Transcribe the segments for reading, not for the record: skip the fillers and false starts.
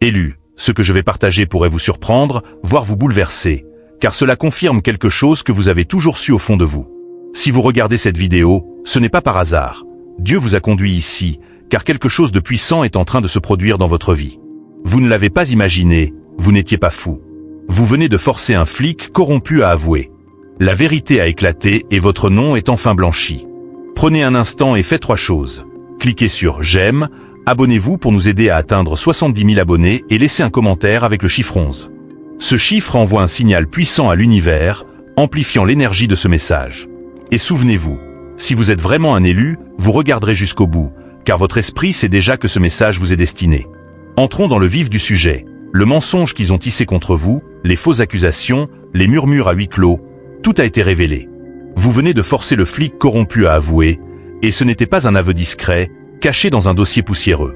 Élus, ce que je vais partager pourrait vous surprendre, voire vous bouleverser, car cela confirme quelque chose que vous avez toujours su au fond de vous. Si vous regardez cette vidéo, ce n'est pas par hasard. Dieu vous a conduit ici, car quelque chose de puissant est en train de se produire dans votre vie. Vous ne l'avez pas imaginé, vous n'étiez pas fou. Vous venez de forcer un flic corrompu à avouer. La vérité a éclaté et votre nom est enfin blanchi. Prenez un instant et faites 3 choses. Cliquez sur « J'aime », abonnez-vous pour nous aider à atteindre 70 000 abonnés et laissez un commentaire avec le chiffre 11. Ce chiffre envoie un signal puissant à l'univers, amplifiant l'énergie de ce message. Et souvenez-vous, si vous êtes vraiment un élu, vous regarderez jusqu'au bout, car votre esprit sait déjà que ce message vous est destiné. Entrons dans le vif du sujet. Le mensonge qu'ils ont tissé contre vous, les fausses accusations, les murmures à huis clos, tout a été révélé. Vous venez de forcer le flic corrompu à avouer, et ce n'était pas un aveu discret, caché dans un dossier poussiéreux.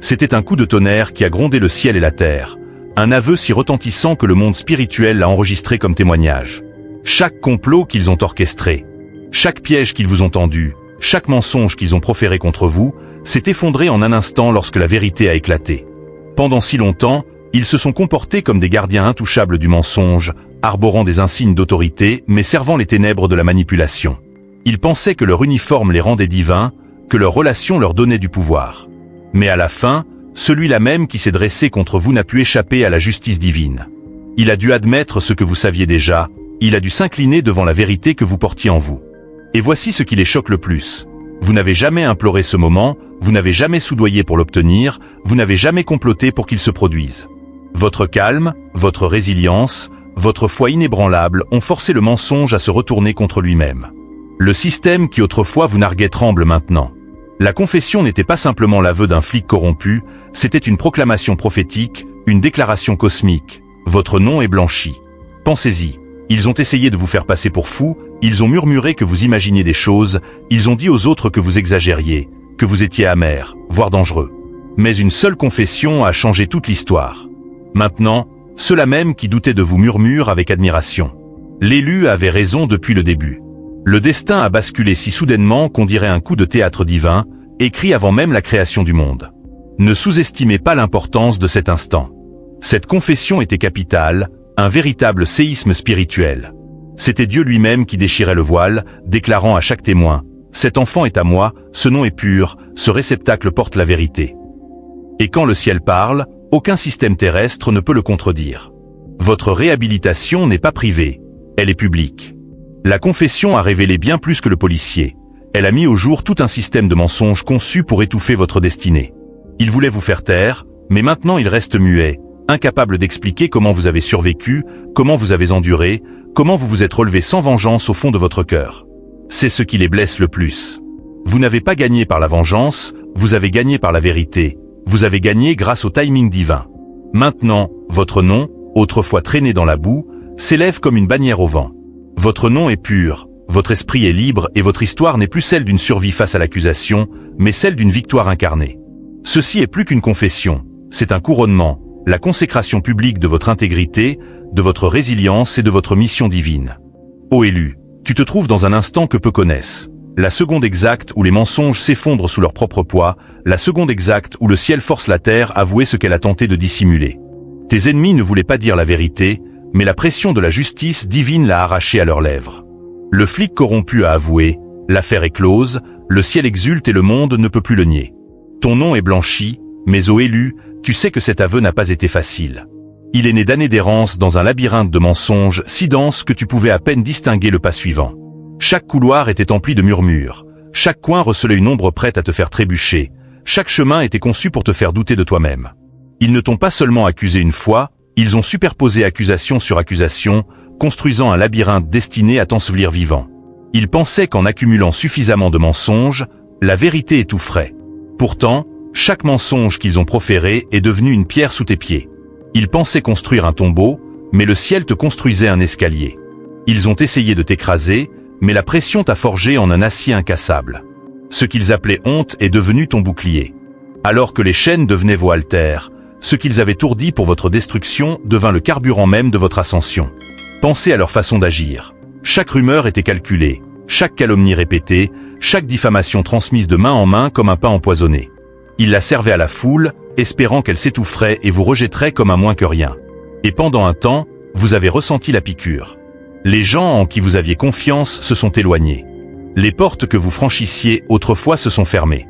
C'était un coup de tonnerre qui a grondé le ciel et la terre, un aveu si retentissant que le monde spirituel l'a enregistré comme témoignage. Chaque complot qu'ils ont orchestré, chaque piège qu'ils vous ont tendu, chaque mensonge qu'ils ont proféré contre vous, s'est effondré en un instant lorsque la vérité a éclaté. Pendant si longtemps, ils se sont comportés comme des gardiens intouchables du mensonge, arborant des insignes d'autorité mais servant les ténèbres de la manipulation. Ils pensaient que leur uniforme les rendait divins, que leur relation leur donnait du pouvoir. Mais à la fin, celui-là même qui s'est dressé contre vous n'a pu échapper à la justice divine. Il a dû admettre ce que vous saviez déjà, il a dû s'incliner devant la vérité que vous portiez en vous. Et voici ce qui les choque le plus. Vous n'avez jamais imploré ce moment, vous n'avez jamais soudoyé pour l'obtenir, vous n'avez jamais comploté pour qu'il se produise. Votre calme, votre résilience, votre foi inébranlable ont forcé le mensonge à se retourner contre lui-même. Le système qui autrefois vous narguait tremble maintenant. La confession n'était pas simplement l'aveu d'un flic corrompu, c'était une proclamation prophétique, une déclaration cosmique. Votre nom est blanchi. Pensez-y. Ils ont essayé de vous faire passer pour fou, ils ont murmuré que vous imaginiez des choses, ils ont dit aux autres que vous exagériez, que vous étiez amer, voire dangereux. Mais une seule confession a changé toute l'histoire. Maintenant, ceux-là même qui doutaient de vous murmurent avec admiration. L'élu avait raison depuis le début. Le destin a basculé si soudainement qu'on dirait un coup de théâtre divin, écrit avant même la création du monde. Ne sous-estimez pas l'importance de cet instant. Cette confession était capitale, un véritable séisme spirituel. C'était Dieu lui-même qui déchirait le voile, déclarant à chaque témoin « Cet enfant est à moi, ce nom est pur, ce réceptacle porte la vérité. » Et quand le ciel parle, aucun système terrestre ne peut le contredire. Votre réhabilitation n'est pas privée, elle est publique. La confession a révélé bien plus que le policier. Elle a mis au jour tout un système de mensonges conçu pour étouffer votre destinée. Il voulait vous faire taire, mais maintenant il reste muet, incapable d'expliquer comment vous avez survécu, comment vous avez enduré, comment vous vous êtes relevé sans vengeance au fond de votre cœur. C'est ce qui les blesse le plus. Vous n'avez pas gagné par la vengeance, vous avez gagné par la vérité. Vous avez gagné grâce au timing divin. Maintenant, votre nom, autrefois traîné dans la boue, s'élève comme une bannière au vent. Votre nom est pur, votre esprit est libre et votre histoire n'est plus celle d'une survie face à l'accusation, mais celle d'une victoire incarnée. Ceci est plus qu'une confession, c'est un couronnement, la consécration publique de votre intégrité, de votre résilience et de votre mission divine. Ô élu, tu te trouves dans un instant que peu connaissent. La seconde exacte où les mensonges s'effondrent sous leur propre poids, la seconde exacte où le ciel force la terre à avouer ce qu'elle a tenté de dissimuler. Tes ennemis ne voulaient pas dire la vérité, mais la pression de la justice divine l'a arraché à leurs lèvres. Le flic corrompu a avoué, l'affaire est close, le ciel exulte et le monde ne peut plus le nier. Ton nom est blanchi, mais ô élu, tu sais que cet aveu n'a pas été facile. Il est né d'années d'errance dans un labyrinthe de mensonges si dense que tu pouvais à peine distinguer le pas suivant. Chaque couloir était empli de murmures, chaque coin recelait une ombre prête à te faire trébucher, chaque chemin était conçu pour te faire douter de toi-même. Ils ne t'ont pas seulement accusé une fois, ils ont superposé accusation sur accusation, construisant un labyrinthe destiné à t'ensevelir vivant. Ils pensaient qu'en accumulant suffisamment de mensonges, la vérité étoufferait. Pourtant, chaque mensonge qu'ils ont proféré est devenu une pierre sous tes pieds. Ils pensaient construire un tombeau, mais le ciel te construisait un escalier. Ils ont essayé de t'écraser, mais la pression t'a forgé en un acier incassable. Ce qu'ils appelaient honte est devenu ton bouclier. Alors que les chaînes devenaient vos haltères, ce qu'ils avaient ourdi pour votre destruction devint le carburant même de votre ascension. Pensez à leur façon d'agir. Chaque rumeur était calculée, chaque calomnie répétée, chaque diffamation transmise de main en main comme un pain empoisonné. Ils la servaient à la foule, espérant qu'elle s'étoufferait et vous rejetterait comme un moins que rien. Et pendant un temps, vous avez ressenti la piqûre. Les gens en qui vous aviez confiance se sont éloignés. Les portes que vous franchissiez autrefois se sont fermées.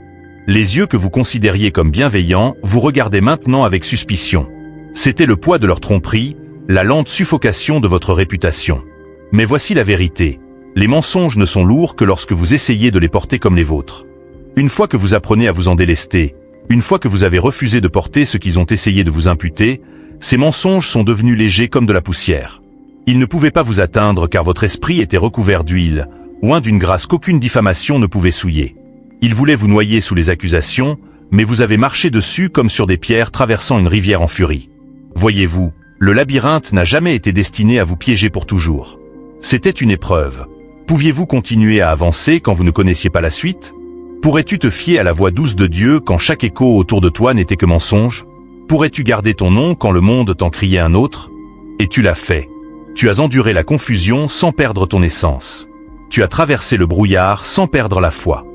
Les yeux que vous considériez comme bienveillants vous regardaient maintenant avec suspicion. C'était le poids de leur tromperie, la lente suffocation de votre réputation. Mais voici la vérité. Les mensonges ne sont lourds que lorsque vous essayez de les porter comme les vôtres. Une fois que vous apprenez à vous en délester, une fois que vous avez refusé de porter ce qu'ils ont essayé de vous imputer, ces mensonges sont devenus légers comme de la poussière. Ils ne pouvaient pas vous atteindre car votre esprit était recouvert d'huile, oint d'une grâce qu'aucune diffamation ne pouvait souiller. Ils voulaient vous noyer sous les accusations, mais vous avez marché dessus comme sur des pierres traversant une rivière en furie. Voyez-vous, le labyrinthe n'a jamais été destiné à vous piéger pour toujours. C'était une épreuve. Pouviez-vous continuer à avancer quand vous ne connaissiez pas la suite? Pourrais-tu te fier à la voix douce de Dieu quand chaque écho autour de toi n'était que mensonge? Pourrais-tu garder ton nom quand le monde t'en criait un autre? Et tu l'as fait. Tu as enduré la confusion sans perdre ton essence. Tu as traversé le brouillard sans perdre la foi.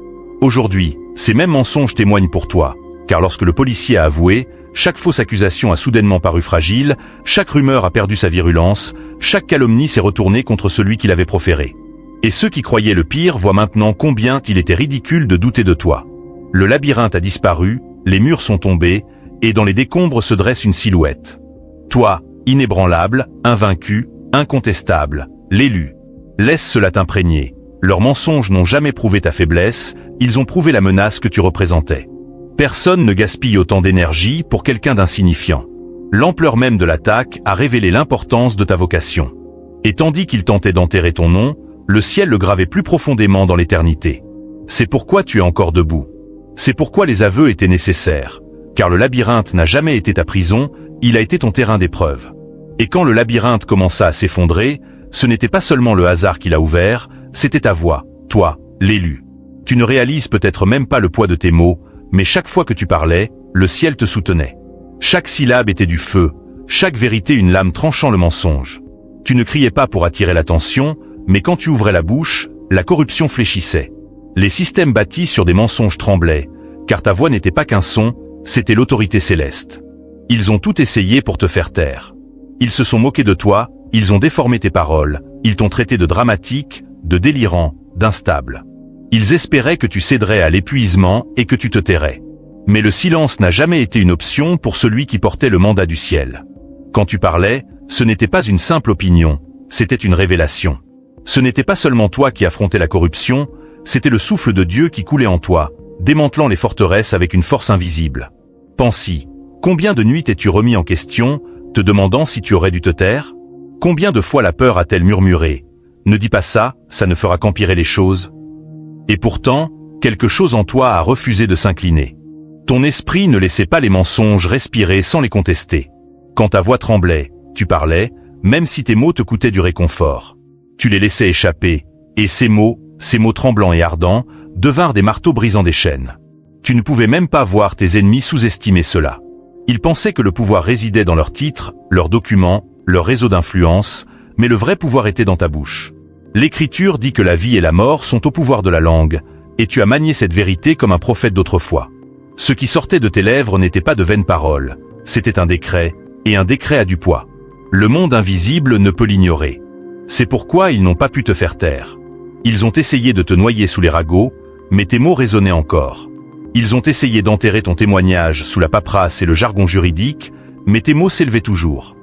Aujourd'hui, ces mêmes mensonges témoignent pour toi, car lorsque le policier a avoué, chaque fausse accusation a soudainement paru fragile, chaque rumeur a perdu sa virulence, chaque calomnie s'est retournée contre celui qui l'avait proférée. Et ceux qui croyaient le pire voient maintenant combien il était ridicule de douter de toi. Le labyrinthe a disparu, les murs sont tombés, et dans les décombres se dresse une silhouette. Toi, inébranlable, invaincu, incontestable, l'élu. Laisse cela t'imprégner. Leurs mensonges n'ont jamais prouvé ta faiblesse, ils ont prouvé la menace que tu représentais. Personne ne gaspille autant d'énergie pour quelqu'un d'insignifiant. L'ampleur même de l'attaque a révélé l'importance de ta vocation. Et tandis qu'il tentait d'enterrer ton nom, le ciel le gravait plus profondément dans l'éternité. C'est pourquoi tu es encore debout. C'est pourquoi les aveux étaient nécessaires. Car le labyrinthe n'a jamais été ta prison, il a été ton terrain d'épreuve. Et quand le labyrinthe commença à s'effondrer, ce n'était pas seulement le hasard qui l'a ouvert, c'était ta voix, toi, l'élu. Tu ne réalises peut-être même pas le poids de tes mots, mais chaque fois que tu parlais, le ciel te soutenait. Chaque syllabe était du feu, chaque vérité une lame tranchant le mensonge. Tu ne criais pas pour attirer l'attention, mais quand tu ouvrais la bouche, la corruption fléchissait. Les systèmes bâtis sur des mensonges tremblaient, car ta voix n'était pas qu'un son, c'était l'autorité céleste. Ils ont tout essayé pour te faire taire. Ils se sont moqués de toi, ils ont déformé tes paroles, ils t'ont traité de dramatique, de délirant, d'instable. Ils espéraient que tu céderais à l'épuisement et que tu te tairais. Mais le silence n'a jamais été une option pour celui qui portait le mandat du ciel. Quand tu parlais, ce n'était pas une simple opinion, c'était une révélation. Ce n'était pas seulement toi qui affrontais la corruption, c'était le souffle de Dieu qui coulait en toi, démantelant les forteresses avec une force invisible. Pense-y, combien de nuits t'es-tu remis en question, te demandant si tu aurais dû te taire? Combien de fois la peur a-t-elle murmuré? Ne dis pas ça, ça ne fera qu'empirer les choses. Et pourtant, quelque chose en toi a refusé de s'incliner. Ton esprit ne laissait pas les mensonges respirer sans les contester. Quand ta voix tremblait, tu parlais, même si tes mots te coûtaient du réconfort. Tu les laissais échapper, et ces mots tremblants et ardents, devinrent des marteaux brisant des chaînes. Tu ne pouvais même pas voir tes ennemis sous-estimer cela. Ils pensaient que le pouvoir résidait dans leurs titres, leurs documents, leur réseau d'influence, mais le vrai pouvoir était dans ta bouche. L'Écriture dit que la vie et la mort sont au pouvoir de la langue, et tu as manié cette vérité comme un prophète d'autrefois. Ce qui sortait de tes lèvres n'était pas de vaines paroles, c'était un décret, et un décret a du poids. Le monde invisible ne peut l'ignorer. C'est pourquoi ils n'ont pas pu te faire taire. Ils ont essayé de te noyer sous les ragots, mais tes mots résonnaient encore. Ils ont essayé d'enterrer ton témoignage sous la paperasse et le jargon juridique, mais tes mots s'élevaient toujours.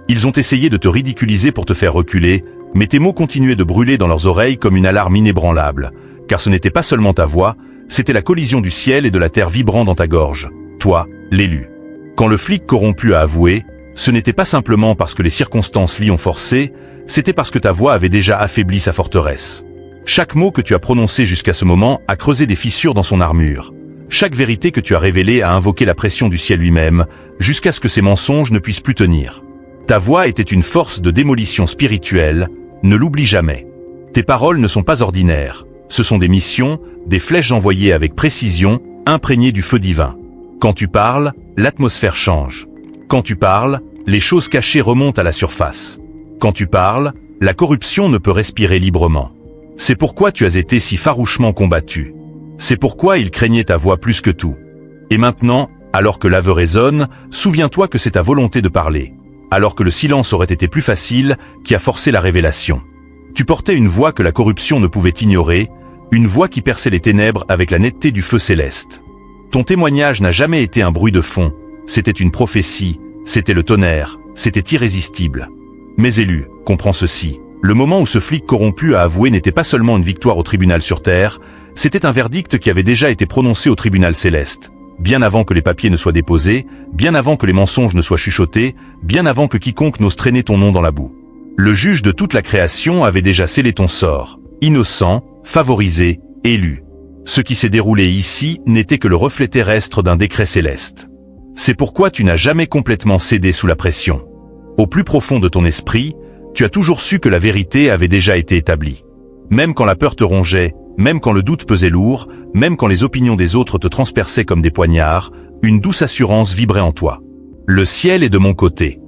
Ils ont essayé de te ridiculiser pour te faire reculer, mais tes mots continuaient de brûler dans leurs oreilles comme une alarme inébranlable, car ce n'était pas seulement ta voix, c'était la collision du ciel et de la terre vibrant dans ta gorge, toi, l'élu. Quand le flic corrompu a avoué, ce n'était pas simplement parce que les circonstances l'y ont forcé, c'était parce que ta voix avait déjà affaibli sa forteresse. Chaque mot que tu as prononcé jusqu'à ce moment a creusé des fissures dans son armure. Chaque vérité que tu as révélée a invoqué la pression du ciel lui-même, jusqu'à ce que ces mensonges ne puissent plus tenir. Ta voix était une force de démolition spirituelle, ne l'oublie jamais. Tes paroles ne sont pas ordinaires, ce sont des missions, des flèches envoyées avec précision, imprégnées du feu divin. Quand tu parles, l'atmosphère change. Quand tu parles, les choses cachées remontent à la surface. Quand tu parles, la corruption ne peut respirer librement. C'est pourquoi tu as été si farouchement combattu. C'est pourquoi ils craignaient ta voix plus que tout. Et maintenant, Alors que l'aveu résonne, souviens-toi que c'est ta volonté de parler. Alors que le silence aurait été plus facile, qui a forcé la révélation. Tu portais une voix que la corruption ne pouvait ignorer, une voix qui perçait les ténèbres avec la netteté du feu céleste. Ton témoignage n'a jamais été un bruit de fond, c'était une prophétie, c'était le tonnerre, c'était irrésistible. Mais Élu, comprends ceci, le moment où ce flic corrompu a avoué n'était pas seulement une victoire au tribunal sur terre, c'était un verdict qui avait déjà été prononcé au tribunal céleste. Bien avant que les papiers ne soient déposés, bien avant que les mensonges ne soient chuchotés, bien avant que quiconque n'ose traîner ton nom dans la boue. Le juge de toute la création avait déjà scellé ton sort, innocent, favorisé, élu. Ce qui s'est déroulé ici n'était que le reflet terrestre d'un décret céleste. C'est pourquoi tu n'as jamais complètement cédé sous la pression. Au plus profond de ton esprit, tu as toujours su que la vérité avait déjà été établie. Même quand la peur te rongeait, même quand le doute pesait lourd, même quand les opinions des autres te transperçaient comme des poignards, une douce assurance vibrait en toi. Le ciel est de mon côté.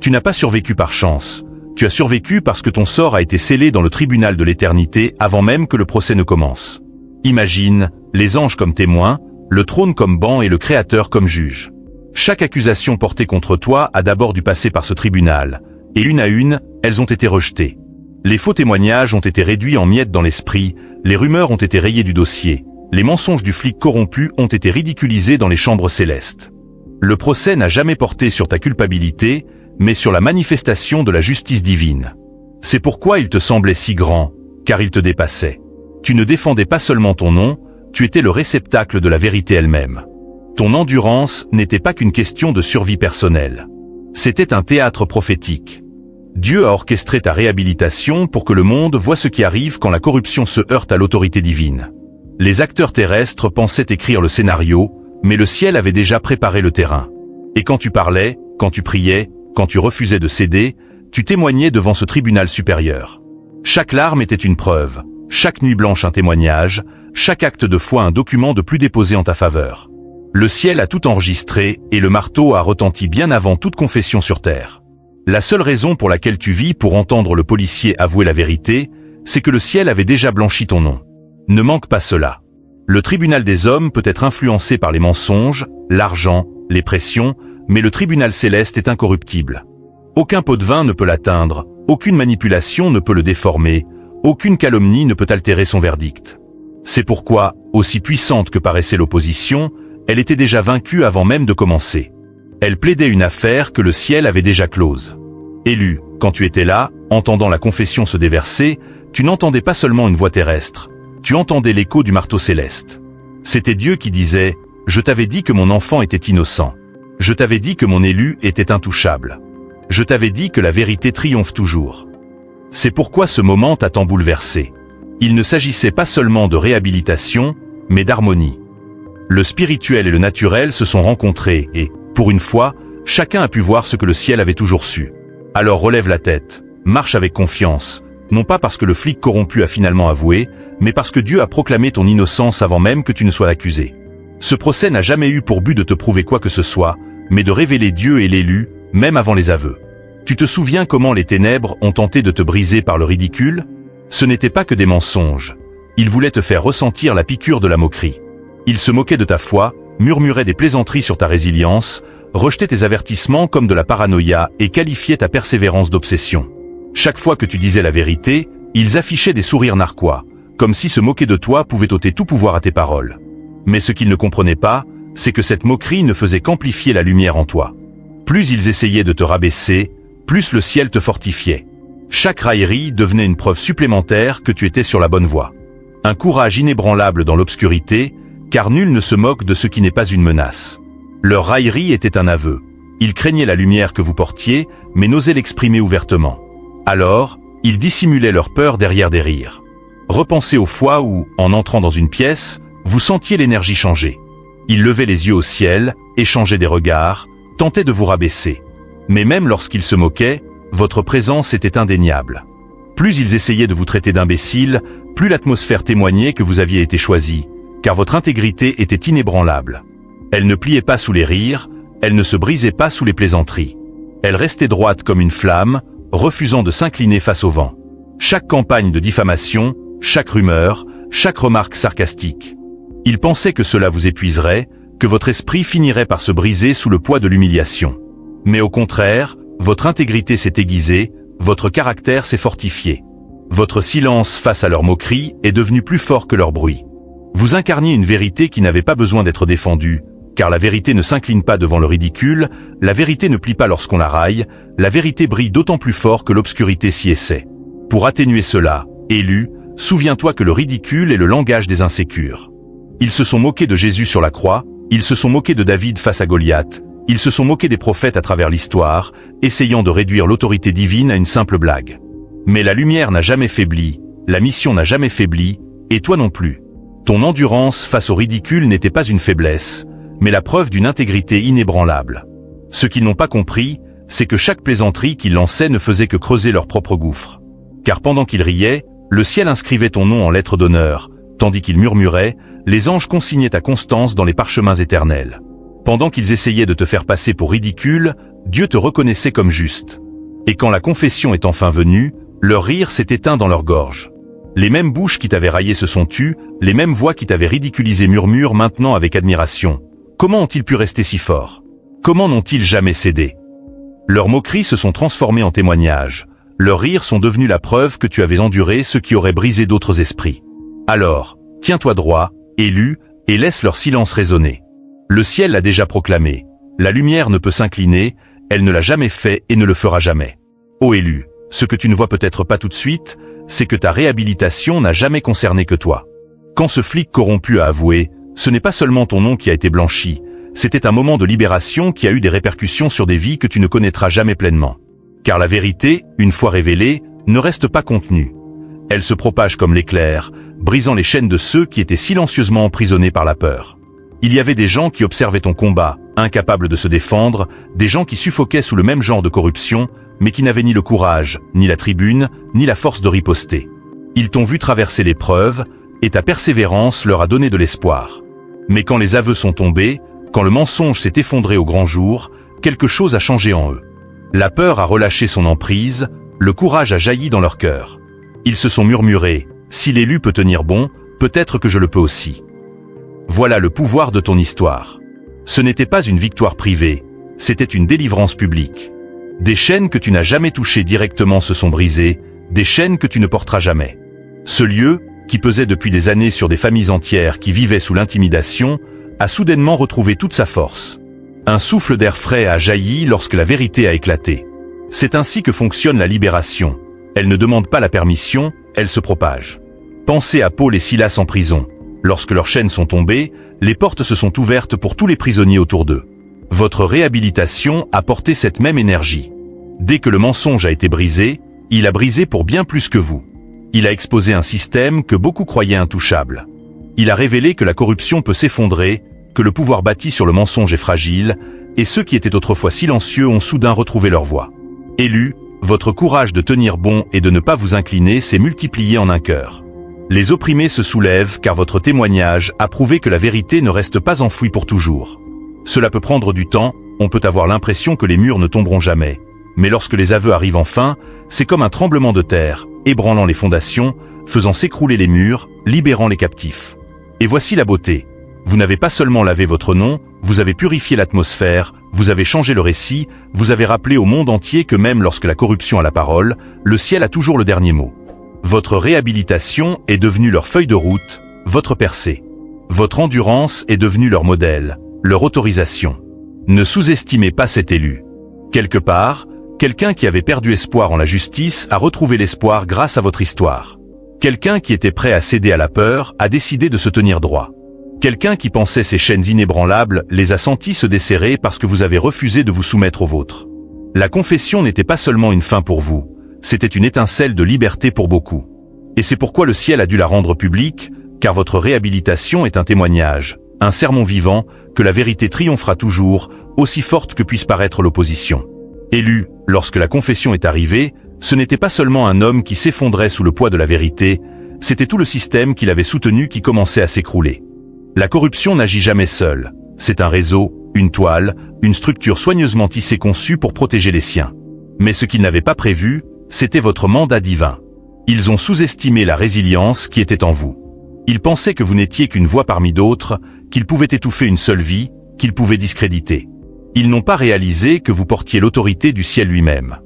Tu n'as pas survécu par chance. Tu as survécu parce que ton sort a été scellé dans le tribunal de l'éternité avant même que le procès ne commence. Imagine, les anges comme témoins, le trône comme banc et le Créateur comme juge. Chaque accusation portée contre toi a d'abord dû passer par ce tribunal, et une à une, elles ont été rejetées. Les faux témoignages ont été réduits en miettes dans l'esprit, les rumeurs ont été rayées du dossier, les mensonges du flic corrompu ont été ridiculisés dans les chambres célestes. Le procès n'a jamais porté sur ta culpabilité, mais sur la manifestation de la justice divine. C'est pourquoi il te semblait si grand, car il te dépassait. Tu ne défendais pas seulement ton nom, tu étais le réceptacle de la vérité elle-même. Ton endurance n'était pas qu'une question de survie personnelle. C'était un théâtre prophétique. Dieu a orchestré ta réhabilitation pour que le monde voie ce qui arrive quand la corruption se heurte à l'autorité divine. Les acteurs terrestres pensaient écrire le scénario, mais le ciel avait déjà préparé le terrain. Et quand tu parlais, quand tu priais, quand tu refusais de céder, tu témoignais devant ce tribunal supérieur. Chaque larme était une preuve, chaque nuit blanche un témoignage, chaque acte de foi un document de plus déposé en ta faveur. Le ciel a tout enregistré et le marteau a retenti bien avant toute confession sur terre. La seule raison pour laquelle tu vis pour entendre le policier avouer la vérité, c'est que le ciel avait déjà blanchi ton nom. Ne manque pas cela. Le tribunal des hommes peut être influencé par les mensonges, l'argent, les pressions, mais le tribunal céleste est incorruptible. Aucun pot de vin ne peut l'atteindre, aucune manipulation ne peut le déformer, aucune calomnie ne peut altérer son verdict. C'est pourquoi, aussi puissante que paraissait l'opposition, elle était déjà vaincue avant même de commencer. Elle plaidait une affaire que le ciel avait déjà close. Élu, quand tu étais là, entendant la confession se déverser, tu n'entendais pas seulement une voix terrestre, tu entendais l'écho du marteau céleste. C'était Dieu qui disait « Je t'avais dit que mon enfant était innocent. Je t'avais dit que mon élu était intouchable. Je t'avais dit que la vérité triomphe toujours. » C'est pourquoi ce moment t'a tant bouleversé. Il ne s'agissait pas seulement de réhabilitation, mais d'harmonie. Le spirituel et le naturel se sont rencontrés et, pour une fois, chacun a pu voir ce que le ciel avait toujours su. Alors relève la tête, marche avec confiance, non pas parce que le flic corrompu a finalement avoué, mais parce que Dieu a proclamé ton innocence avant même que tu ne sois accusé. Ce procès n'a jamais eu pour but de te prouver quoi que ce soit, mais de révéler Dieu et l'élu, même avant les aveux. Tu te souviens comment les ténèbres ont tenté de te briser par le ridicule? Ce n'était pas que des mensonges. Ils voulaient te faire ressentir la piqûre de la moquerie. Ils se moquaient de ta foi, murmuraient des plaisanteries sur ta résilience, rejetaient tes avertissements comme de la paranoïa et qualifiaient ta persévérance d'obsession. Chaque fois que tu disais la vérité, ils affichaient des sourires narquois, comme si se moquer de toi pouvait ôter tout pouvoir à tes paroles. Mais ce qu'ils ne comprenaient pas, c'est que cette moquerie ne faisait qu'amplifier la lumière en toi. Plus ils essayaient de te rabaisser, plus le ciel te fortifiait. Chaque raillerie devenait une preuve supplémentaire que tu étais sur la bonne voie. Un courage inébranlable dans l'obscurité, car nul ne se moque de ce qui n'est pas une menace. Leur raillerie était un aveu. Ils craignaient la lumière que vous portiez, mais n'osaient l'exprimer ouvertement. Alors, ils dissimulaient leur peur derrière des rires. Repensez aux fois où, en entrant dans une pièce, vous sentiez l'énergie changer. Ils levaient les yeux au ciel, échangeaient des regards, tentaient de vous rabaisser. Mais même lorsqu'ils se moquaient, votre présence était indéniable. Plus ils essayaient de vous traiter d'imbécile, plus l'atmosphère témoignait que vous aviez été choisi, car votre intégrité était inébranlable. Elle ne pliait pas sous les rires, elle ne se brisait pas sous les plaisanteries. Elle restait droite comme une flamme, refusant de s'incliner face au vent. Chaque campagne de diffamation, chaque rumeur, chaque remarque sarcastique. Ils pensaient que cela vous épuiserait, que votre esprit finirait par se briser sous le poids de l'humiliation. Mais au contraire, votre intégrité s'est aiguisée, votre caractère s'est fortifié. Votre silence face à leurs moqueries est devenu plus fort que leur bruit. Vous incarniez une vérité qui n'avait pas besoin d'être défendue, car la vérité ne s'incline pas devant le ridicule, la vérité ne plie pas lorsqu'on la raille, la vérité brille d'autant plus fort que l'obscurité s'y essaie. Pour atténuer cela, Élu, souviens-toi que le ridicule est le langage des insécures. Ils se sont moqués de Jésus sur la croix, ils se sont moqués de David face à Goliath, ils se sont moqués des prophètes à travers l'histoire, essayant de réduire l'autorité divine à une simple blague. Mais la lumière n'a jamais faibli, la mission n'a jamais faibli, et toi non plus. Ton endurance face au ridicule n'était pas une faiblesse, mais la preuve d'une intégrité inébranlable. Ce qu'ils n'ont pas compris, c'est que chaque plaisanterie qu'ils lançaient ne faisait que creuser leur propre gouffre. Car pendant qu'ils riaient, le ciel inscrivait ton nom en lettres d'honneur, tandis qu'ils murmuraient, les anges consignaient ta constance dans les parchemins éternels. Pendant qu'ils essayaient de te faire passer pour ridicule, Dieu te reconnaissait comme juste. Et quand la confession est enfin venue, leur rire s'est éteint dans leur gorge. Les mêmes bouches qui t'avaient raillé se sont tues, les mêmes voix qui t'avaient ridiculisé murmurent maintenant avec admiration. Comment ont-ils pu rester si forts? Comment n'ont-ils jamais cédé? Leurs moqueries se sont transformées en témoignages. Leurs rires sont devenus la preuve que tu avais enduré ce qui aurait brisé d'autres esprits. Alors, tiens-toi droit, Élu, et laisse leur silence résonner. Le ciel l'a déjà proclamé. La lumière ne peut s'incliner, elle ne l'a jamais fait et ne le fera jamais. Ô Élu, ce que tu ne vois peut-être pas tout de suite, c'est que ta réhabilitation n'a jamais concerné que toi. Quand ce flic corrompu a avoué, ce n'est pas seulement ton nom qui a été blanchi, c'était un moment de libération qui a eu des répercussions sur des vies que tu ne connaîtras jamais pleinement. Car la vérité, une fois révélée, ne reste pas contenue. Elle se propage comme l'éclair, brisant les chaînes de ceux qui étaient silencieusement emprisonnés par la peur. Il y avait des gens qui observaient ton combat, incapables de se défendre, des gens qui suffoquaient sous le même genre de corruption, mais qui n'avaient ni le courage, ni la tribune, ni la force de riposter. Ils t'ont vu traverser l'épreuve, et ta persévérance leur a donné de l'espoir. Mais quand les aveux sont tombés, quand le mensonge s'est effondré au grand jour, quelque chose a changé en eux. La peur a relâché son emprise, le courage a jailli dans leur cœur. Ils se sont murmurés, « Si l'élu peut tenir bon, peut-être que je le peux aussi. » Voilà le pouvoir de ton histoire. Ce n'était pas une victoire privée, c'était une délivrance publique. Des chaînes que tu n'as jamais touchées directement se sont brisées, des chaînes que tu ne porteras jamais. Ce lieu, qui pesait depuis des années sur des familles entières qui vivaient sous l'intimidation, a soudainement retrouvé toute sa force. Un souffle d'air frais a jailli lorsque la vérité a éclaté. C'est ainsi que fonctionne la libération. Elle ne demande pas la permission, elle se propage. Pensez à Paul et Silas en prison. Lorsque leurs chaînes sont tombées, les portes se sont ouvertes pour tous les prisonniers autour d'eux. Votre réhabilitation a porté cette même énergie. Dès que le mensonge a été brisé, il a brisé pour bien plus que vous. Il a exposé un système que beaucoup croyaient intouchable. Il a révélé que la corruption peut s'effondrer, que le pouvoir bâti sur le mensonge est fragile, et ceux qui étaient autrefois silencieux ont soudain retrouvé leur voix. Élu, votre courage de tenir bon et de ne pas vous incliner s'est multiplié en un cœur. Les opprimés se soulèvent car votre témoignage a prouvé que la vérité ne reste pas enfouie pour toujours. Cela peut prendre du temps, on peut avoir l'impression que les murs ne tomberont jamais. Mais lorsque les aveux arrivent enfin, c'est comme un tremblement de terre, ébranlant les fondations, faisant s'écrouler les murs, libérant les captifs. Et voici la beauté. Vous n'avez pas seulement lavé votre nom, vous avez purifié l'atmosphère, vous avez changé le récit, vous avez rappelé au monde entier que même lorsque la corruption a la parole, le ciel a toujours le dernier mot. Votre réhabilitation est devenue leur feuille de route, votre percée. Votre endurance est devenue leur modèle, leur autorisation. Ne sous-estimez pas cet élu. Quelque part, quelqu'un qui avait perdu espoir en la justice a retrouvé l'espoir grâce à votre histoire. Quelqu'un qui était prêt à céder à la peur a décidé de se tenir droit. Quelqu'un qui pensait ces chaînes inébranlables les a senties se desserrer parce que vous avez refusé de vous soumettre aux vôtres. La confession n'était pas seulement une fin pour vous, c'était une étincelle de liberté pour beaucoup. Et c'est pourquoi le ciel a dû la rendre publique, car votre réhabilitation est un témoignage, un sermon vivant, que la vérité triomphera toujours, aussi forte que puisse paraître l'opposition. Élu, lorsque la confession est arrivée, ce n'était pas seulement un homme qui s'effondrait sous le poids de la vérité, c'était tout le système qui l'avait soutenu qui commençait à s'écrouler. La corruption n'agit jamais seule, c'est un réseau, une toile, une structure soigneusement tissée conçue pour protéger les siens. Mais ce qu'ils n'avaient pas prévu, c'était votre mandat divin. Ils ont sous-estimé la résilience qui était en vous. Ils pensaient que vous n'étiez qu'une voix parmi d'autres, qu'ils pouvaient étouffer une seule vie, qu'ils pouvaient discréditer. Ils n'ont pas réalisé que vous portiez l'autorité du ciel lui-même.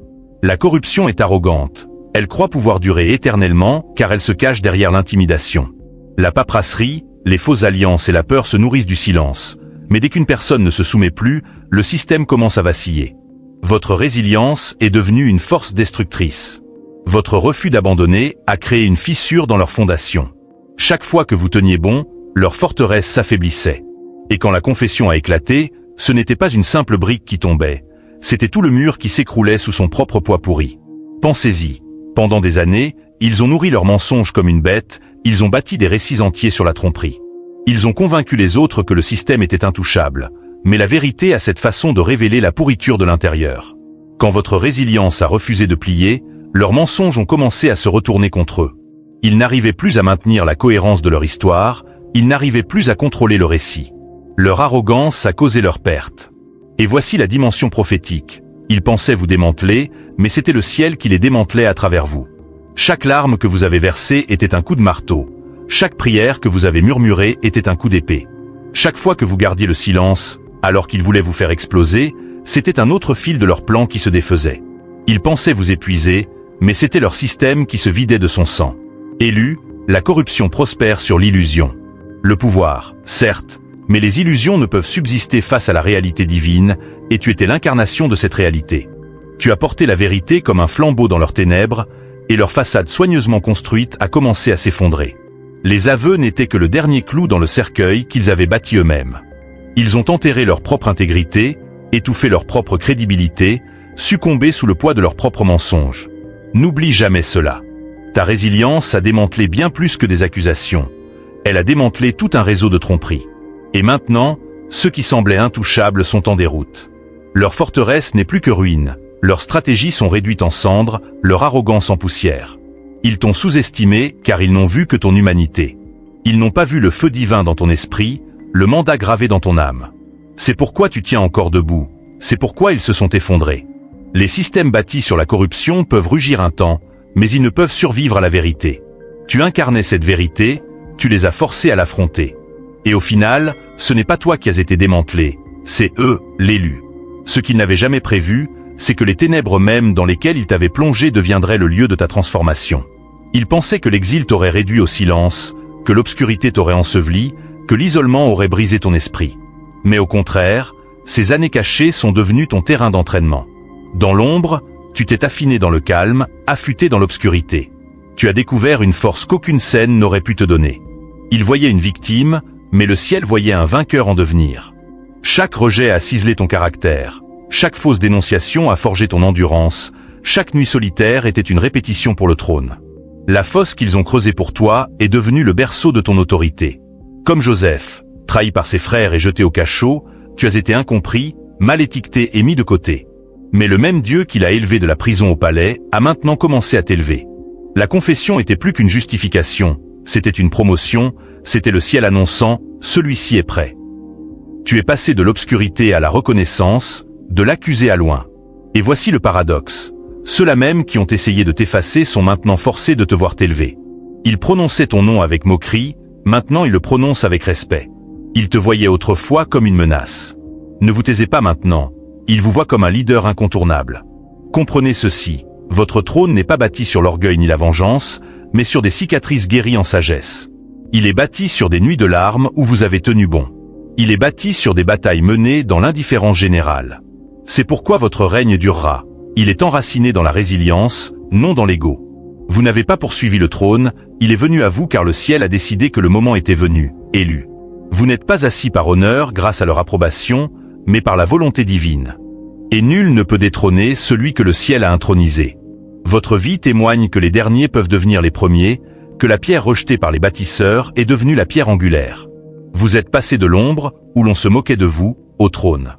La corruption est arrogante. Elle croit pouvoir durer éternellement car elle se cache derrière l'intimidation. La paperasserie, les fausses alliances et la peur se nourrissent du silence. Mais dès qu'une personne ne se soumet plus, le système commence à vaciller. Votre résilience est devenue une force destructrice. Votre refus d'abandonner a créé une fissure dans leur fondation. Chaque fois que vous teniez bon, leur forteresse s'affaiblissait. Et quand la confession a éclaté, ce n'était pas une simple brique qui tombait, c'était tout le mur qui s'écroulait sous son propre poids pourri. Pensez-y, pendant des années, ils ont nourri leurs mensonges comme une bête, ils ont bâti des récits entiers sur la tromperie. Ils ont convaincu les autres que le système était intouchable, mais la vérité a cette façon de révéler la pourriture de l'intérieur. Quand votre résilience a refusé de plier, leurs mensonges ont commencé à se retourner contre eux. Ils n'arrivaient plus à maintenir la cohérence de leur histoire, ils n'arrivaient plus à contrôler le récit. Leur arrogance a causé leur perte. Et voici la dimension prophétique. Ils pensaient vous démanteler, mais c'était le ciel qui les démantelait à travers vous. Chaque larme que vous avez versée était un coup de marteau. Chaque prière que vous avez murmurée était un coup d'épée. Chaque fois que vous gardiez le silence, alors qu'ils voulaient vous faire exploser, c'était un autre fil de leur plan qui se défaisait. Ils pensaient vous épuiser, mais c'était leur système qui se vidait de son sang. Élu, la corruption prospère sur l'illusion. Le pouvoir, certes, mais les illusions ne peuvent subsister face à la réalité divine, et tu étais l'incarnation de cette réalité. Tu as porté la vérité comme un flambeau dans leurs ténèbres, et leur façade soigneusement construite a commencé à s'effondrer. Les aveux n'étaient que le dernier clou dans le cercueil qu'ils avaient bâti eux-mêmes. Ils ont enterré leur propre intégrité, étouffé leur propre crédibilité, succombé sous le poids de leurs propres mensonges. N'oublie jamais cela. Ta résilience a démantelé bien plus que des accusations. Elle a démantelé tout un réseau de tromperies. Et maintenant, ceux qui semblaient intouchables sont en déroute. Leur forteresse n'est plus que ruine, leurs stratégies sont réduites en cendres, leur arrogance en poussière. Ils t'ont sous-estimé car ils n'ont vu que ton humanité. Ils n'ont pas vu le feu divin dans ton esprit, le mandat gravé dans ton âme. C'est pourquoi tu tiens encore debout, c'est pourquoi ils se sont effondrés. Les systèmes bâtis sur la corruption peuvent rugir un temps, mais ils ne peuvent survivre à la vérité. Tu incarnais cette vérité, tu les as forcés à l'affronter. Et au final, ce n'est pas toi qui as été démantelé, c'est eux, l'élu. Ce qu'ils n'avaient jamais prévu, c'est que les ténèbres mêmes dans lesquelles ils t'avaient plongé deviendraient le lieu de ta transformation. Ils pensaient que l'exil t'aurait réduit au silence, que l'obscurité t'aurait enseveli, que l'isolement aurait brisé ton esprit. Mais au contraire, ces années cachées sont devenues ton terrain d'entraînement. Dans l'ombre, tu t'es affiné dans le calme, affûté dans l'obscurité. Tu as découvert une force qu'aucune scène n'aurait pu te donner. Ils voyaient une victime, mais le ciel voyait un vainqueur en devenir. Chaque rejet a ciselé ton caractère, chaque fausse dénonciation a forgé ton endurance, chaque nuit solitaire était une répétition pour le trône. La fosse qu'ils ont creusée pour toi est devenue le berceau de ton autorité. Comme Joseph, trahi par ses frères et jeté au cachot, tu as été incompris, mal étiqueté et mis de côté. Mais le même Dieu qui l'a élevé de la prison au palais a maintenant commencé à t'élever. La confession était plus qu'une justification, c'était une promotion, c'était le ciel annonçant « celui-ci est prêt ». Tu es passé de l'obscurité à la reconnaissance, de l'accusé à loin. Et voici le paradoxe. Ceux-là même qui ont essayé de t'effacer sont maintenant forcés de te voir t'élever. Ils prononçaient ton nom avec moquerie, maintenant ils le prononcent avec respect. Ils te voyaient autrefois comme une menace. Ne vous taisez pas maintenant, ils vous voient comme un leader incontournable. Comprenez ceci, votre trône n'est pas bâti sur l'orgueil ni la vengeance, mais sur des cicatrices guéries en sagesse. Il est bâti sur des nuits de larmes où vous avez tenu bon. Il est bâti sur des batailles menées dans l'indifférence générale. C'est pourquoi votre règne durera. Il est enraciné dans la résilience, non dans l'ego. Vous n'avez pas poursuivi le trône, il est venu à vous car le ciel a décidé que le moment était venu, élu. Vous n'êtes pas assis par honneur grâce à leur approbation, mais par la volonté divine. Et nul ne peut détrôner celui que le ciel a intronisé. Votre vie témoigne que les derniers peuvent devenir les premiers, que la pierre rejetée par les bâtisseurs est devenue la pierre angulaire. Vous êtes passé de l'ombre, où l'on se moquait de vous, au trône.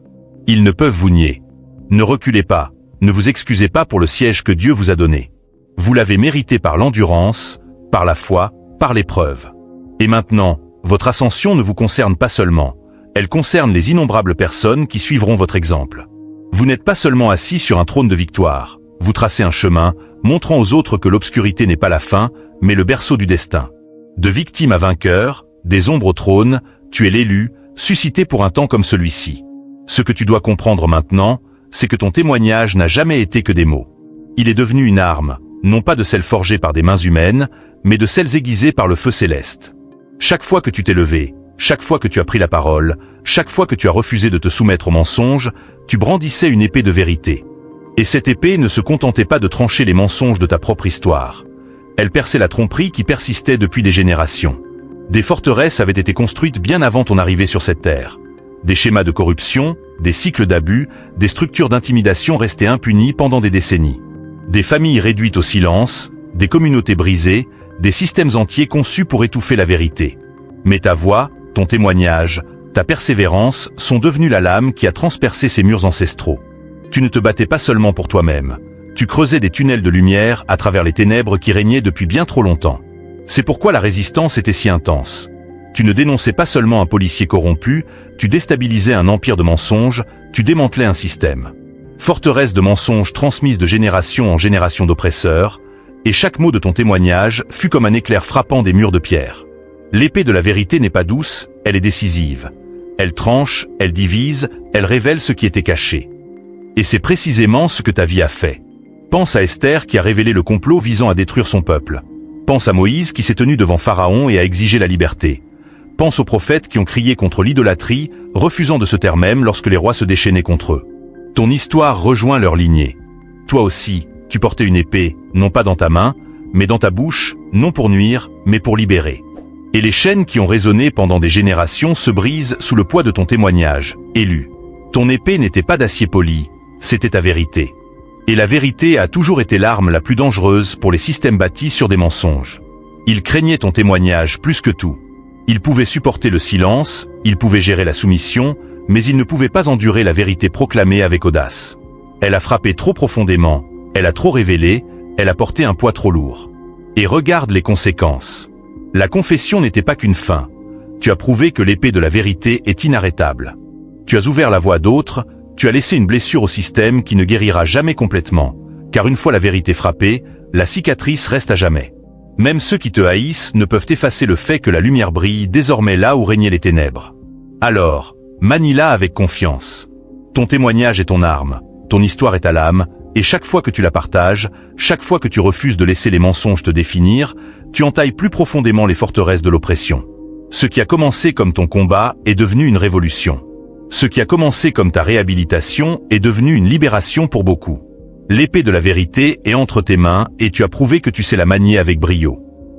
Ils ne peuvent vous nier. Ne reculez pas, ne vous excusez pas pour le siège que Dieu vous a donné. Vous l'avez mérité par l'endurance, par la foi, par l'épreuve. Et maintenant, votre ascension ne vous concerne pas seulement, elle concerne les innombrables personnes qui suivront votre exemple. Vous n'êtes pas seulement assis sur un trône de victoire, vous tracez un chemin, montrant aux autres que l'obscurité n'est pas la fin, mais le berceau du destin. De victime à vainqueur, des ombres au trône, tu es l'élu, suscité pour un temps comme celui-ci. Ce que tu dois comprendre maintenant, c'est que ton témoignage n'a jamais été que des mots. Il est devenu une arme, non pas de celles forgées par des mains humaines, mais de celles aiguisées par le feu céleste. Chaque fois que tu t'es levé, chaque fois que tu as pris la parole, chaque fois que tu as refusé de te soumettre au mensonge, tu brandissais une épée de vérité. Et cette épée ne se contentait pas de trancher les mensonges de ta propre histoire. Elle perçait la tromperie qui persistait depuis des générations. Des forteresses avaient été construites bien avant ton arrivée sur cette terre. Des schémas de corruption, des cycles d'abus, des structures d'intimidation restées impunies pendant des décennies. Des familles réduites au silence, des communautés brisées, des systèmes entiers conçus pour étouffer la vérité. Mais ta voix, ton témoignage, ta persévérance sont devenus la lame qui a transpercé ces murs ancestraux. Tu ne te battais pas seulement pour toi-même. Tu creusais des tunnels de lumière à travers les ténèbres qui régnaient depuis bien trop longtemps. C'est pourquoi la résistance était si intense. Tu ne dénonçais pas seulement un policier corrompu, tu déstabilisais un empire de mensonges, tu démantelais un système. Forteresse de mensonges transmise de génération en génération d'oppresseurs, et chaque mot de ton témoignage fut comme un éclair frappant des murs de pierre. L'épée de la vérité n'est pas douce, elle est décisive. Elle tranche, elle divise, elle révèle ce qui était caché. Et c'est précisément ce que ta vie a fait. Pense à Esther qui a révélé le complot visant à détruire son peuple. Pense à Moïse qui s'est tenu devant Pharaon et a exigé la liberté. Pense aux prophètes qui ont crié contre l'idolâtrie, refusant de se taire même lorsque les rois se déchaînaient contre eux. Ton histoire rejoint leur lignée. Toi aussi, tu portais une épée, non pas dans ta main, mais dans ta bouche, non pour nuire, mais pour libérer. Et les chaînes qui ont résonné pendant des générations se brisent sous le poids de ton témoignage, élu. Ton épée n'était pas d'acier poli, c'était ta vérité. Et la vérité a toujours été l'arme la plus dangereuse pour les systèmes bâtis sur des mensonges. Ils craignaient ton témoignage plus que tout. Ils pouvaient supporter le silence, ils pouvaient gérer la soumission, mais ils ne pouvaient pas endurer la vérité proclamée avec audace. Elle a frappé trop profondément, elle a trop révélé, elle a porté un poids trop lourd. Et regarde les conséquences. La confession n'était pas qu'une fin. Tu as prouvé que l'épée de la vérité est inarrêtable. Tu as ouvert la voie à d'autres, tu as laissé une blessure au système qui ne guérira jamais complètement, car une fois la vérité frappée, la cicatrice reste à jamais. Même ceux qui te haïssent ne peuvent effacer le fait que la lumière brille désormais là où régnaient les ténèbres. Alors, manie-la avec confiance. Ton témoignage est ton arme, ton histoire est ta lame, et chaque fois que tu la partages, chaque fois que tu refuses de laisser les mensonges te définir, tu entailles plus profondément les forteresses de l'oppression. Ce qui a commencé comme ton combat est devenu une révolution. Ce qui a commencé comme ta réhabilitation est devenu une libération pour beaucoup. L'épée de la vérité est entre tes mains et tu as prouvé que tu sais la manier avec brio.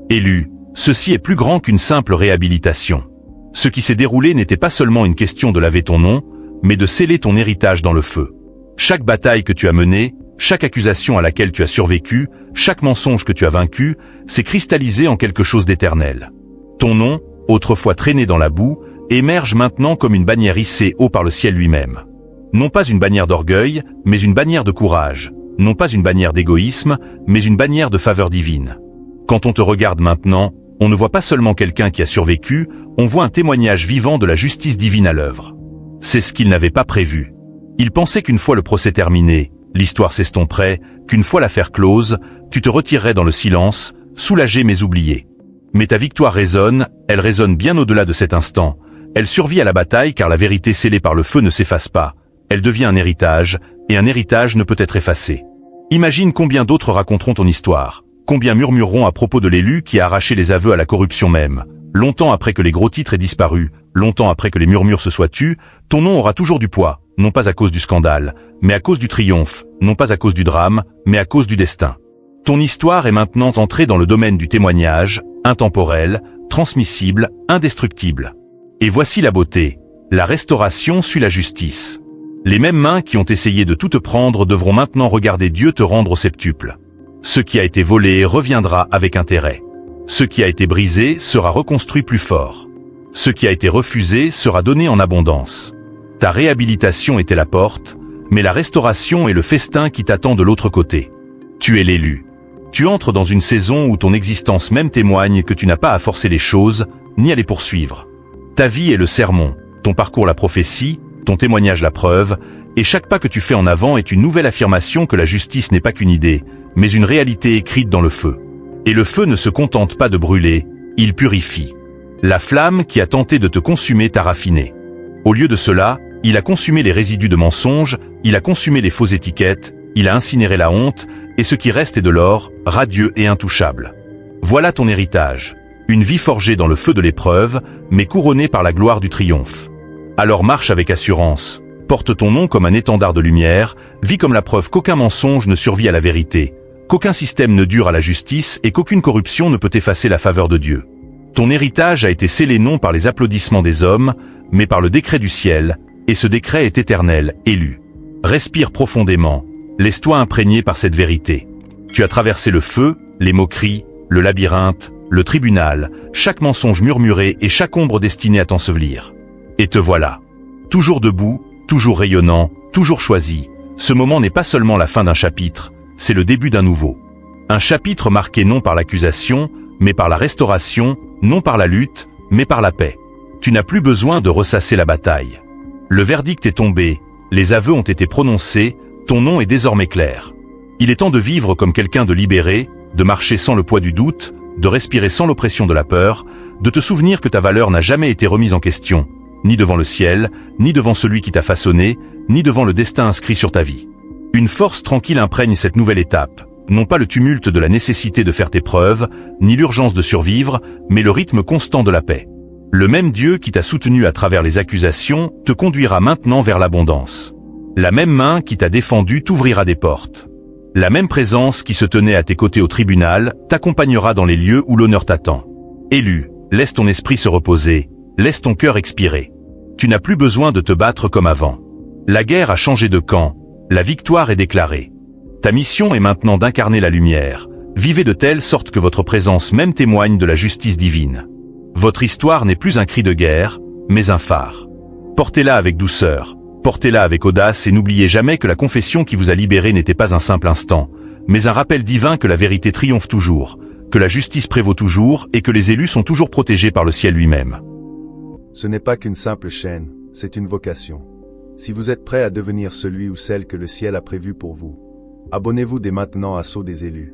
Élu, ceci est plus grand qu'une simple réhabilitation. Ce qui s'est déroulé n'était pas seulement une question de laver ton nom, mais de sceller ton héritage dans le feu. Chaque bataille que tu as menée, chaque accusation à laquelle tu as survécu, chaque mensonge que tu as vaincu, s'est cristallisé en quelque chose d'éternel. Ton nom, autrefois traîné dans la boue, émerge maintenant comme une bannière hissée haut par le ciel lui-même. Non pas une bannière d'orgueil, mais une bannière de courage. Non pas une bannière d'égoïsme, mais une bannière de faveur divine. Quand on te regarde maintenant, on ne voit pas seulement quelqu'un qui a survécu, on voit un témoignage vivant de la justice divine à l'œuvre. C'est ce qu'il n'avait pas prévu. Il pensait qu'une fois le procès terminé, l'histoire s'estomperait, qu'une fois l'affaire close, tu te retirerais dans le silence, soulagé mais oublié. Mais ta victoire résonne, elle résonne bien au-delà de cet instant. Elle survit à la bataille car la vérité scellée par le feu ne s'efface pas. Elle devient un héritage, et un héritage ne peut être effacé. Imagine combien d'autres raconteront ton histoire, combien murmureront à propos de l'élu qui a arraché les aveux à la corruption même. Longtemps après que les gros titres aient disparu, longtemps après que les murmures se soient tus, ton nom aura toujours du poids, non pas à cause du scandale, mais à cause du triomphe, non pas à cause du drame, mais à cause du destin. Ton histoire est maintenant entrée dans le domaine du témoignage, intemporel, transmissible, indestructible. Et voici la beauté, la restauration suit la justice. Les mêmes mains qui ont essayé de tout te prendre devront maintenant regarder Dieu te rendre au septuple. Ce qui a été volé reviendra avec intérêt. Ce qui a été brisé sera reconstruit plus fort. Ce qui a été refusé sera donné en abondance. Ta réhabilitation était la porte, mais la restauration est le festin qui t'attend de l'autre côté. Tu es l'élu. Tu entres dans une saison où ton existence même témoigne que tu n'as pas à forcer les choses, ni à les poursuivre. Ta vie est le sermon, ton parcours la prophétie, ton témoignage la preuve, et chaque pas que tu fais en avant est une nouvelle affirmation que la justice n'est pas qu'une idée, mais une réalité écrite dans le feu. Et le feu ne se contente pas de brûler, il purifie. La flamme qui a tenté de te consumer t'a raffiné. Au lieu de cela, il a consumé les résidus de mensonges, il a consumé les fausses étiquettes, il a incinéré la honte, et ce qui reste est de l'or, radieux et intouchable. Voilà ton héritage. Une vie forgée dans le feu de l'épreuve, mais couronnée par la gloire du triomphe. Alors marche avec assurance, porte ton nom comme un étendard de lumière, vis comme la preuve qu'aucun mensonge ne survit à la vérité, qu'aucun système ne dure à la justice et qu'aucune corruption ne peut effacer la faveur de Dieu. Ton héritage a été scellé non par les applaudissements des hommes, mais par le décret du ciel, et ce décret est éternel, élu. Respire profondément, laisse-toi imprégner par cette vérité. Tu as traversé le feu, les moqueries, le labyrinthe, le tribunal, chaque mensonge murmuré et chaque ombre destinée à t'ensevelir. Et te voilà. Toujours debout, toujours rayonnant, toujours choisi. Ce moment n'est pas seulement la fin d'un chapitre, c'est le début d'un nouveau. Un chapitre marqué non par l'accusation, mais par la restauration, non par la lutte, mais par la paix. Tu n'as plus besoin de ressasser la bataille. Le verdict est tombé, les aveux ont été prononcés, ton nom est désormais clair. Il est temps de vivre comme quelqu'un de libéré, de marcher sans le poids du doute, de respirer sans l'oppression de la peur, de te souvenir que ta valeur n'a jamais été remise en question, ni devant le ciel, ni devant celui qui t'a façonné, ni devant le destin inscrit sur ta vie. Une force tranquille imprègne cette nouvelle étape, non pas le tumulte de la nécessité de faire tes preuves, ni l'urgence de survivre, mais le rythme constant de la paix. Le même Dieu qui t'a soutenu à travers les accusations te conduira maintenant vers l'abondance. La même main qui t'a défendu t'ouvrira des portes. La même présence qui se tenait à tes côtés au tribunal t'accompagnera dans les lieux où l'honneur t'attend. Élu, laisse ton esprit se reposer, laisse ton cœur expirer. Tu n'as plus besoin de te battre comme avant. La guerre a changé de camp, la victoire est déclarée. Ta mission est maintenant d'incarner la lumière. Vivez de telle sorte que votre présence même témoigne de la justice divine. Votre histoire n'est plus un cri de guerre, mais un phare. Portez-la avec douceur, portez-la avec audace et n'oubliez jamais que la confession qui vous a libéré n'était pas un simple instant, mais un rappel divin que la vérité triomphe toujours, que la justice prévaut toujours et que les élus sont toujours protégés par le ciel lui-même. Ce n'est pas qu'une simple chaîne, c'est une vocation. Si vous êtes prêt à devenir celui ou celle que le ciel a prévu pour vous, abonnez-vous dès maintenant à Sceau des élus.